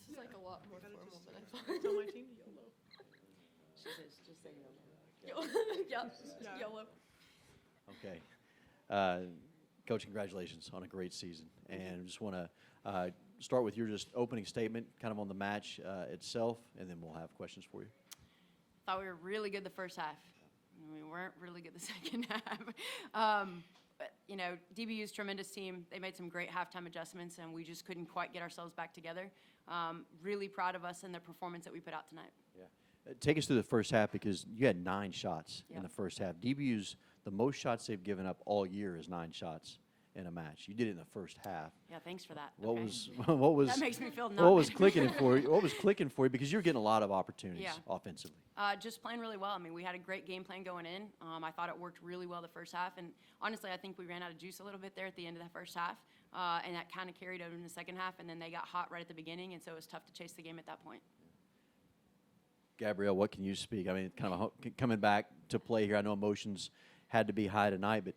This is like a lot more formal than I thought. Tell my team to YOLO. She says, just say YOLO. Yep, Yeah. YOLO. Okay. Coach, congratulations on a great season. And just want to start with your just opening statement kind of on the match itself, and then we'll have questions for you. Thought we were really good the first half. We weren't really good the second half. But, you know, DBU's tremendous team. They made some great halftime adjustments, and we just couldn't quite get ourselves back together. Really proud of us and the performance that we put out tonight. Yeah. Take us through the first half because you had 9 shots in Yep. the first half. DBU's, the most shots they've given up all year is 9 shots in a match. You did it in the first half. Yeah, thanks for that. What Okay. was That makes me feel what not was good. clicking for you? What was clicking for you because you're getting a lot of opportunities Yeah. offensively. Just playing really well. I mean, we had a great game plan going in. I thought it worked really well the first half. And honestly, I think we ran out of juice a little bit there at the end of the first half. And that kind of carried over in the second half. And then they got hot right at the beginning. And so it was tough to chase the game at that point. Gabrielle, what can you speak? I mean, kind of coming back to play here. I know emotions had to be high tonight, but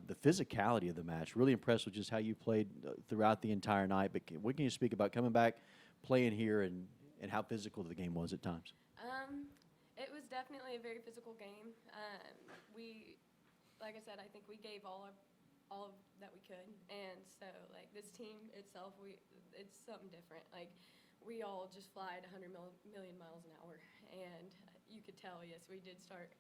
the physicality of the match, really impressed with just how you played throughout the entire night. But what can you speak about coming back, playing here, and how physical the game was at times? It was definitely a very physical game. We, like I said, I think we gave all of that we could, and so like this team itself, it's something different. Like we all just fly at 100 million miles an hour, and you could tell. Yes, we did start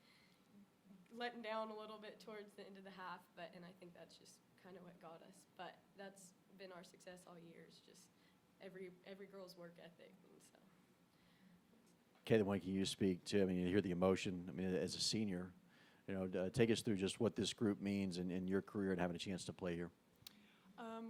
letting down a little bit towards the end of the half, and I think that's just kind of what got us. But that's been our success all year. It's just every girl's work ethic, and so. Kayla, when can you speak to? I mean, you hear the emotion. I mean, as a senior, you know, take us through just what this group means in your career and having a chance to play here.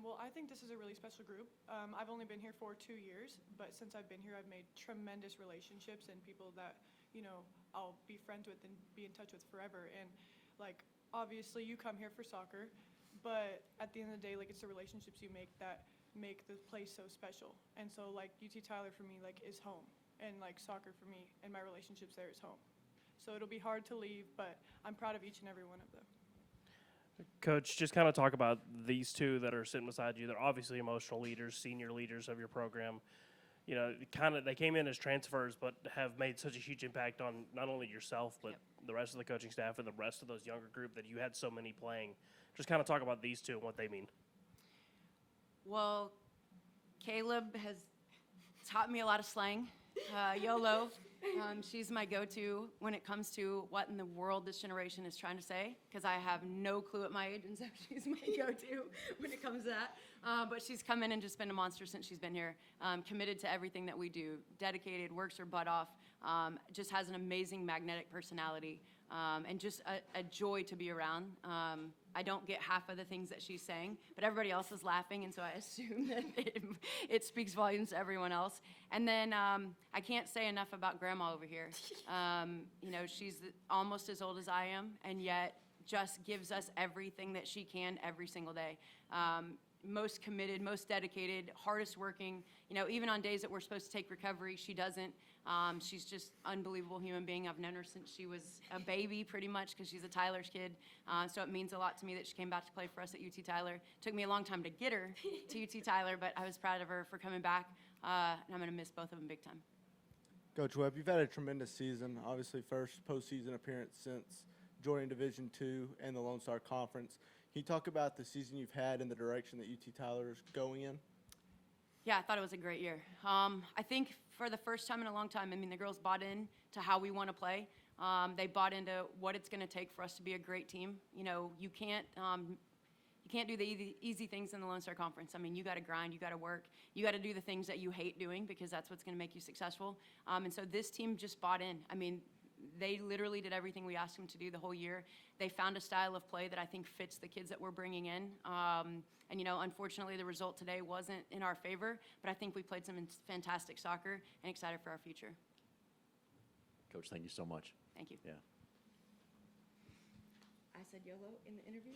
Well, I think this is a really special group. I've only been here for 2 years, but since I've been here, I've made tremendous relationships and people that, you know, I'll be friends with and be in touch with forever. And, like, obviously you come here for soccer, but at the end of the day, like, it's the relationships you make that make the place so special. And so, like, UT Tyler for me, like, is home. And, like, soccer for me and my relationships there is home. So it'll be hard to leave, but I'm proud of each and every one of them. Coach, just kind of talk about these two that are sitting beside you. They're obviously emotional leaders, senior leaders of your program. You know, they came in as transfers, but have made such a huge impact on not only yourself, but the rest of the coaching staff and the rest of those younger group that you had so many playing. Just kind of talk about these two and what they mean. Well, Caleb has taught me a lot of slang. YOLO. She's my go-to when it comes to what in the world this generation is trying to say, because I have no clue at my age, and so she's my go-to when it comes to that. But she's come in and just been a monster since she's been here, committed to everything that we do, dedicated, works her butt off, just has an amazing magnetic personality, and just a joy to be around. I don't get half of the things that she's saying, but everybody else is laughing, and so I assume that it speaks volumes to everyone else. And then I can't say enough about Grandma over here. You know, she's almost as old as I am, and yet just gives us everything that she can every single day. Most committed, most dedicated, hardest working. You know, even on days that we're supposed to take recovery, she doesn't. She's just unbelievable human being. I've known her since she was a baby, pretty much, because she's a Tyler's kid. So it means a lot to me that she came back to play for us at UT Tyler. Took me a long time to get her to UT Tyler, but I was proud of her for coming back. And I'm going to miss both of them big time. Coach Webb, you've had a tremendous season. Obviously, first postseason appearance since joining Division II and the Lone Star Conference. Can you talk about the season you've had and the direction that UT Tyler is going in? Yeah, I thought it was a great year. I think for the first time in a long time, I mean, the girls bought in to how we want to play. They bought into what it's going to take for us to be a great team. You know, you can't do the easy things in the Lone Star Conference. I mean, you got to grind, you got to work, you got to do the things that you hate doing because that's what's going to make you successful. And so this team just bought in. I mean, they literally did everything we asked them to do the whole year. They found a style of play that I think fits the kids that we're bringing in. And, you know, unfortunately, the result today wasn't in our favor, but I think we played some fantastic soccer and excited for our future. Coach, thank you so much. Thank you. Yeah. I said YOLO in the interview.